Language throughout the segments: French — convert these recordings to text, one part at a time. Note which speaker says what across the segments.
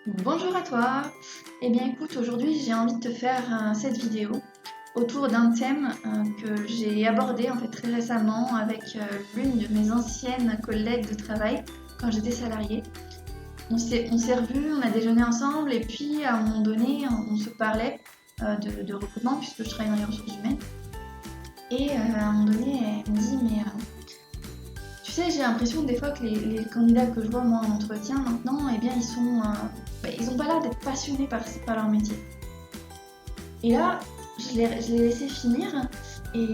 Speaker 1: Bonjour à toi. Eh bien écoute, aujourd'hui j'ai envie de te faire cette vidéo autour d'un thème que j'ai abordé en fait très récemment avec l'une de mes anciennes collègues de travail quand j'étais salariée. On s'est revus, on a déjeuné ensemble et puis à un moment donné on se parlait de recrutement puisque je travaille dans les ressources humaines. Et à un moment donné elle me dit tu sais, j'ai l'impression des fois que les candidats que je vois moi en entretien maintenant, eh bien ils ont pas l'air d'être passionnés par leur métier. Et là, je l'ai laissé finir et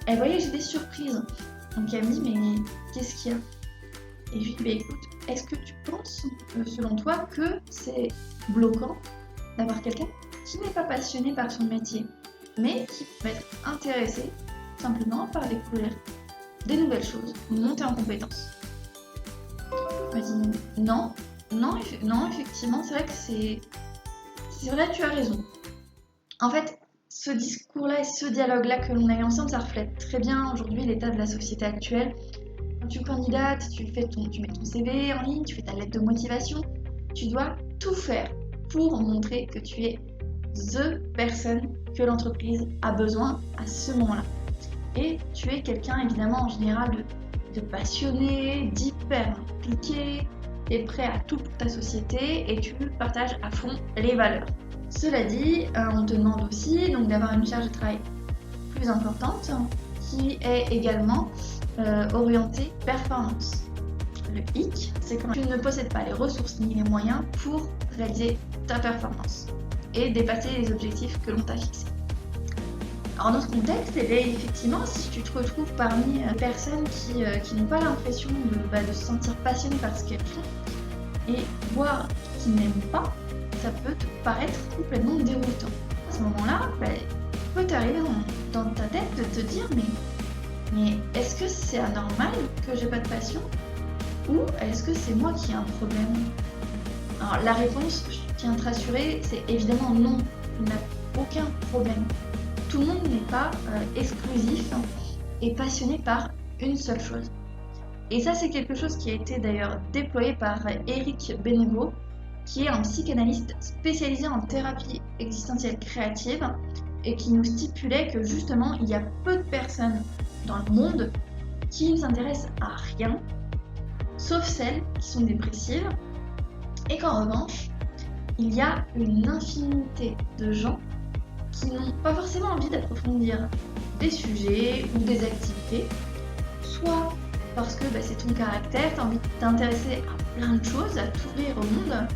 Speaker 1: elle voyait que j'étais surprise. Donc elle me dit mais qu'est-ce qu'il y a? Et je lui dis bah écoute, est-ce que tu penses, selon toi, que c'est bloquant d'avoir quelqu'un qui n'est pas passionné par son métier, mais qui peut être intéressé simplement par découvrir des nouvelles choses, monter en compétences? Elle m'a dit non, effectivement, c'est vrai que c'est vrai, tu as raison. En fait, ce discours-là et ce dialogue-là que l'on a eu ensemble, ça reflète très bien aujourd'hui l'état de la société actuelle. Quand tu candidates, tu mets ton CV en ligne, tu fais ta lettre de motivation, tu dois tout faire pour montrer que tu es THE personne que l'entreprise a besoin à ce moment-là. Et tu es quelqu'un évidemment en général de passionné, d'hyper impliqué, tu es prêt à tout pour ta société et tu partages à fond les valeurs. Cela dit, on te demande aussi donc d'avoir une charge de travail plus importante qui est également orientée performance. Le hic, c'est quand tu ne possèdes pas les ressources ni les moyens pour réaliser ta performance et dépasser les objectifs que l'on t'a fixés. Alors dans ce contexte, eh bien, effectivement, si tu te retrouves parmi personnes qui n'ont pas l'impression de se sentir passionnées par ce qu'elles font, et voire qui n'aiment pas, ça peut te paraître complètement déroutant. À ce moment-là, peut t'arriver dans ta tête de te dire mais est-ce que c'est anormal que j'ai pas de passion? Ou est-ce que c'est moi qui ai un problème? Alors la réponse, je tiens à te rassurer, c'est évidemment non, il n'y a aucun problème. Tout le monde n'est pas exclusif et passionné par une seule chose. Et ça, c'est quelque chose qui a été d'ailleurs déployé par Eric Benego, qui est un psychanalyste spécialisé en thérapie existentielle créative et qui nous stipulait que justement, il y a peu de personnes dans le monde qui ne s'intéressent à rien, sauf celles qui sont dépressives, et qu'en revanche, il y a une infinité de gens qui n'ont pas forcément envie d'approfondir des sujets ou des activités, soit parce que c'est ton caractère, tu as envie de t'intéresser à plein de choses, à t'ouvrir au monde,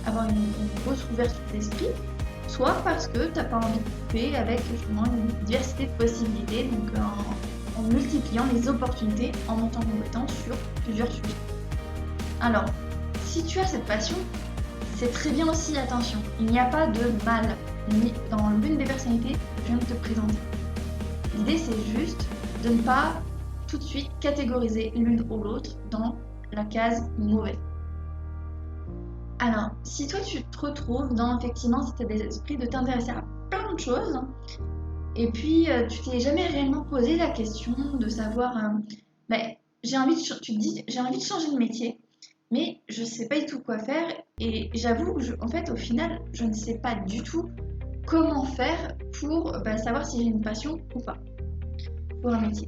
Speaker 1: avoir une grosse ouverture d'esprit, soit parce que tu n'as pas envie de couper avec justement une diversité de possibilités, donc en multipliant les opportunités en montant en compétence sur plusieurs sujets. Alors, si tu as cette passion, c'est très bien aussi, attention, il n'y a pas de mal dans l'une des personnalités que je viens de te présenter. L'idée, c'est juste de ne pas tout de suite catégoriser l'une ou l'autre dans la case mauvais. Alors, si toi tu te retrouves dans effectivement cet état d'esprit de t'intéresser à plein de choses, et puis tu t'es jamais réellement posé la question de savoir, tu te dis j'ai envie de changer de métier, mais je sais pas du tout quoi faire, et j'avoue que en fait au final je ne sais pas du tout comment faire pour savoir si j'ai une passion ou pas pour un métier.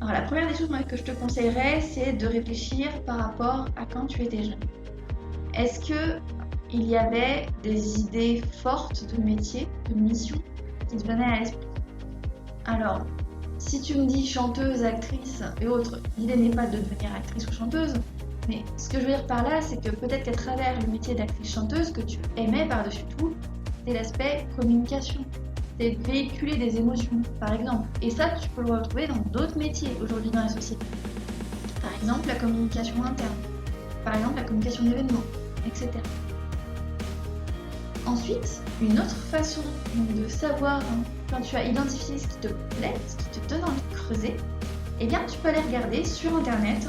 Speaker 1: Alors la première des choses que je te conseillerais, c'est de réfléchir par rapport à quand tu étais jeune. Est-ce qu'il y avait des idées fortes de métier, de mission qui te venaient à l'esprit? Alors, si tu me dis chanteuse, actrice et autres, l'idée n'est pas de devenir actrice ou chanteuse, mais ce que je veux dire par là, c'est que peut-être qu'à travers le métier d'actrice-chanteuse, ce que tu aimais par-dessus tout, c'est l'aspect communication. C'est véhiculer des émotions, par exemple. Et ça, tu peux le retrouver dans d'autres métiers aujourd'hui dans la société. Par exemple, la communication interne. Par exemple, la communication d'événements, etc. Ensuite, une autre façon de savoir quand tu as identifié ce qui te plaît, ce qui te donne envie de creuser, eh bien, tu peux aller regarder sur Internet.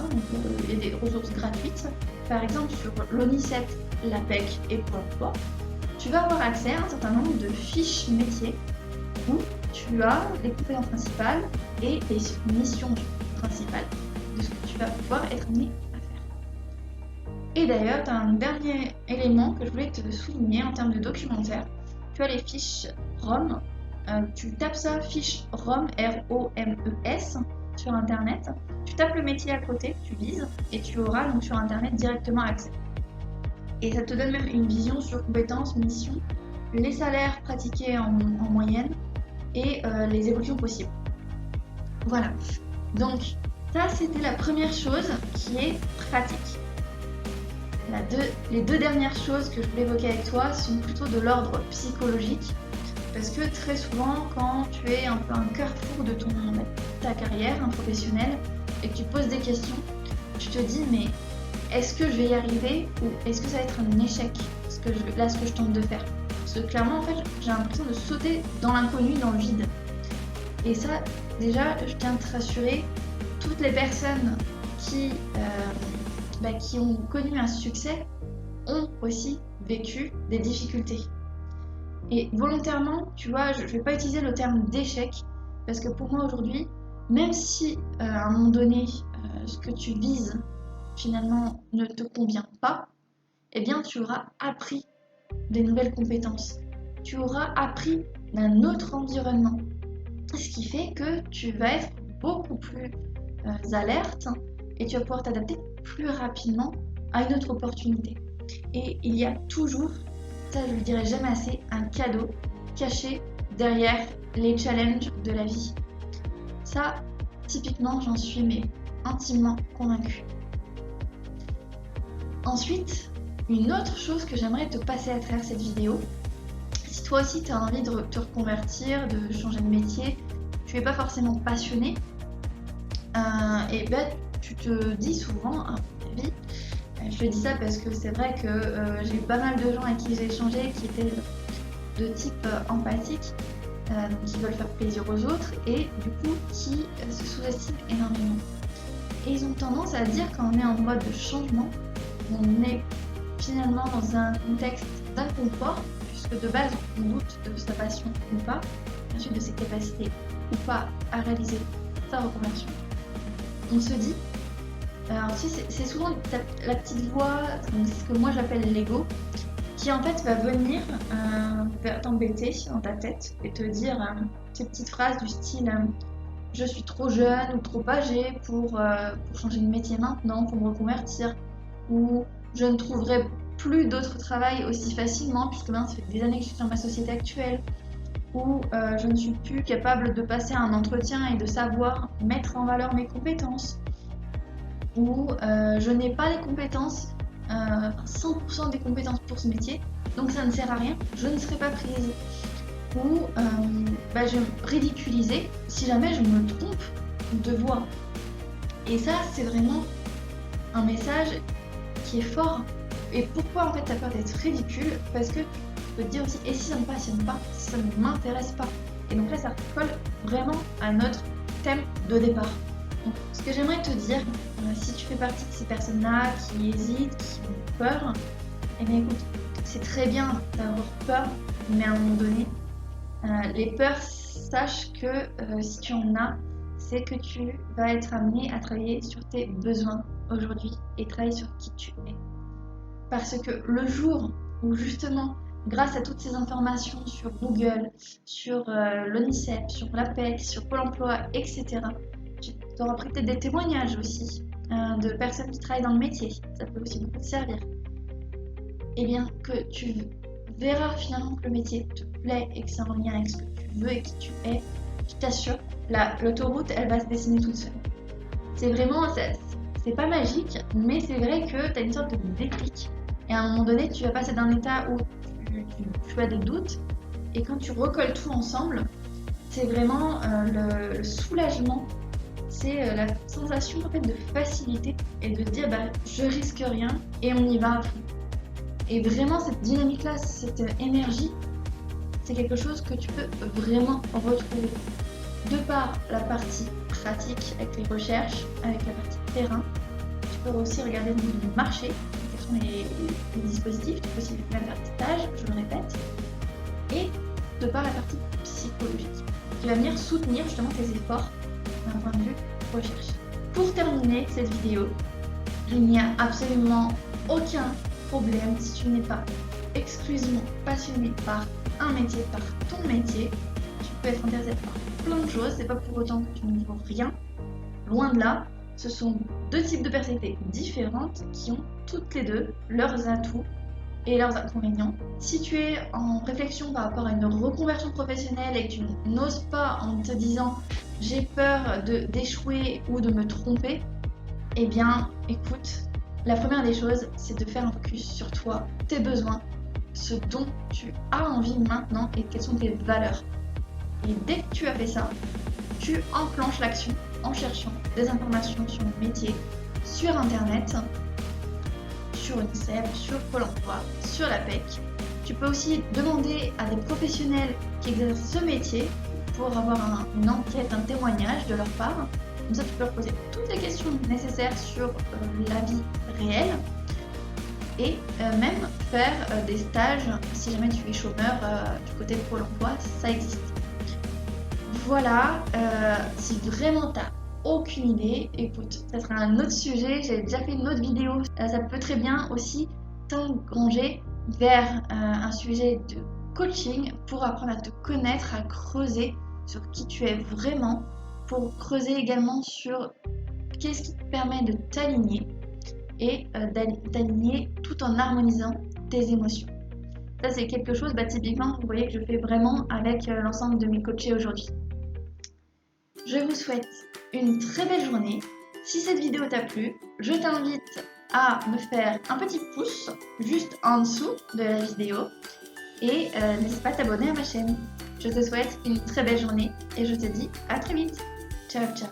Speaker 1: Il y a des ressources gratuites. Par exemple, sur l'ONICET, l'APEC et Pôle emploi. Tu vas avoir accès à un certain nombre de fiches métiers où tu as les compétences principales et les missions principales de ce que tu vas pouvoir être amené à faire. Et d'ailleurs, tu as un dernier élément que je voulais te souligner en termes de documentaire. Tu as les fiches ROM. Tu tapes ça, fiche ROM, R-O-M-E-S, sur Internet. Tu tapes le métier à côté, tu vises, et tu auras donc sur Internet directement accès. Et ça te donne même une vision sur compétences, missions, les salaires pratiqués en moyenne et les évolutions possibles. Voilà. Donc, ça, c'était la première chose qui est pratique. Les deux dernières choses que je voulais évoquer avec toi sont plutôt de l'ordre psychologique. Parce que très souvent, quand tu es un peu un carrefour de ta carrière professionnelle et que tu poses des questions, tu te dis mais est-ce que je vais y arriver ou est-ce que ça va être un échec ce que je tente de faire? Parce que clairement, en fait, j'ai l'impression de sauter dans l'inconnu, dans le vide. Et ça, déjà, je tiens à te rassurer, toutes les personnes qui ont connu un succès ont aussi vécu des difficultés. Et volontairement, tu vois, je ne vais pas utiliser le terme d'échec, parce que pour moi aujourd'hui, même si à un moment donné, ce que tu vises finalement ne te convient pas, eh bien tu auras appris des nouvelles compétences. Tu auras appris d'un autre environnement. Ce qui fait que tu vas être beaucoup plus alerte et tu vas pouvoir t'adapter plus rapidement à une autre opportunité. Et il y a toujours, ça je le dirai jamais assez, un cadeau caché derrière les challenges de la vie. Ça, typiquement, j'en suis intimement convaincue. Ensuite, une autre chose que j'aimerais te passer à travers cette vidéo, si toi aussi tu as envie de te reconvertir, de changer de métier, tu n'es pas forcément passionné, et ben tu te dis souvent, à mon avis, je dis ça parce que c'est vrai que j'ai eu pas mal de gens avec qui j'ai échangé qui étaient de type empathique, qui veulent faire plaisir aux autres et du coup qui se sous-estiment énormément. Et ils ont tendance à dire quand on est en mode de changement, on est finalement dans un contexte d'inconfort, puisque de base on doute de sa passion ou pas, ensuite de ses capacités ou pas à réaliser sa reconversion. On se dit, alors tu sais, c'est souvent la petite voix, donc c'est ce que moi j'appelle l'ego, qui en fait va venir t'embêter dans ta tête et te dire ces petites phrases du style je suis trop jeune ou trop âgée pour changer de métier maintenant, pour me reconvertir, ou je ne trouverai plus d'autre travail aussi facilement puisque maintenant ça fait des années que je suis dans ma société actuelle, ou je ne suis plus capable de passer un entretien et de savoir mettre en valeur mes compétences, ou je n'ai pas les compétences, 100% des compétences pour ce métier, donc ça ne sert à rien, je ne serai pas prise. Ou je vais me ridiculiser si jamais je me trompe de voie. Et ça, c'est vraiment un message qui est fort. Et pourquoi en fait tu as peur d'être ridicule? Parce que tu peux te dire aussi, et si ça ne me passionne pas, si ça ne m'intéresse pas? Et donc là, ça colle vraiment à notre thème de départ. Donc, ce que j'aimerais te dire, si tu fais partie de ces personnes-là qui hésitent, qui ont peur, eh bien écoute, c'est très bien d'avoir peur, mais à un moment donné, les peurs, sache que si tu en as, c'est que tu vas être amené à travailler sur tes besoins aujourd'hui et travailler sur qui tu es. Parce que le jour où justement, grâce à toutes ces informations sur Google, sur l'ONICEP, sur l'APEC, sur Pôle emploi, etc., tu auras peut-être des témoignages aussi de personnes qui travaillent dans le métier. Ça peut aussi beaucoup te servir. Et bien que tu verras finalement que le métier te plaît et que c'est en lien avec ce que tu veux et qui tu es, je t'assure, l'autoroute, elle va se dessiner toute seule. C'est vraiment, c'est pas magique, mais c'est vrai que tu as une sorte de déclic. Et à un moment donné, tu vas passer d'un état où tu as des doutes, et quand tu recolles tout ensemble, c'est vraiment le soulagement, c'est la sensation en fait de facilité et de dire je risque rien et on y va à fond. Et vraiment cette dynamique-là, cette énergie, c'est quelque chose que tu peux vraiment retrouver. De par la partie pratique avec les recherches, avec la partie terrain, tu peux aussi regarder au niveau du marché, quels sont les dispositifs, tu peux aussi faire des stages, je le répète, et de par la partie psychologique, qui va venir soutenir justement tes efforts d'un point de vue recherche. Pour terminer cette vidéo, il n'y a absolument aucun problème si tu n'es pas exclusivement passionné par un métier, par ton métier. Tu peux être intéressé par plein de choses, c'est pas pour autant que tu ne vaux rien. Loin de là, ce sont deux types de personnalités différentes qui ont toutes les deux leurs atouts et leurs inconvénients. Si tu es en réflexion par rapport à une reconversion professionnelle et que tu n'oses pas en te disant j'ai peur d'échouer ou de me tromper, eh bien écoute, la première des choses c'est de faire un focus sur toi, tes besoins, ce dont tu as envie maintenant et quelles sont tes valeurs. Et dès que tu as fait ça, tu enclenches l'action en cherchant des informations sur le métier, sur internet, sur UNICEF, sur Pôle emploi, sur la PEC. Tu peux aussi demander à des professionnels qui exercent ce métier pour avoir une enquête, un témoignage de leur part. Comme ça, tu peux leur poser toutes les questions nécessaires sur la vie réelle et même faire des stages si jamais tu es chômeur du côté de Pôle emploi, ça existe. Voilà, si vraiment tu n'as aucune idée, écoute, ça sera un autre sujet, j'ai déjà fait une autre vidéo, ça peut très bien aussi t'engranger vers un sujet de coaching pour apprendre à te connaître, à creuser sur qui tu es vraiment, pour creuser également sur qu'est-ce qui te permet de t'aligner et d'aligner tout en harmonisant tes émotions. Ça c'est quelque chose, typiquement, vous voyez que je fais vraiment avec l'ensemble de mes coachés aujourd'hui. Je vous souhaite une très belle journée. Si cette vidéo t'a plu, je t'invite à me faire un petit pouce juste en dessous de la vidéo et n'hésite pas à t'abonner à ma chaîne. Je te souhaite une très belle journée et je te dis à très vite. Ciao ciao.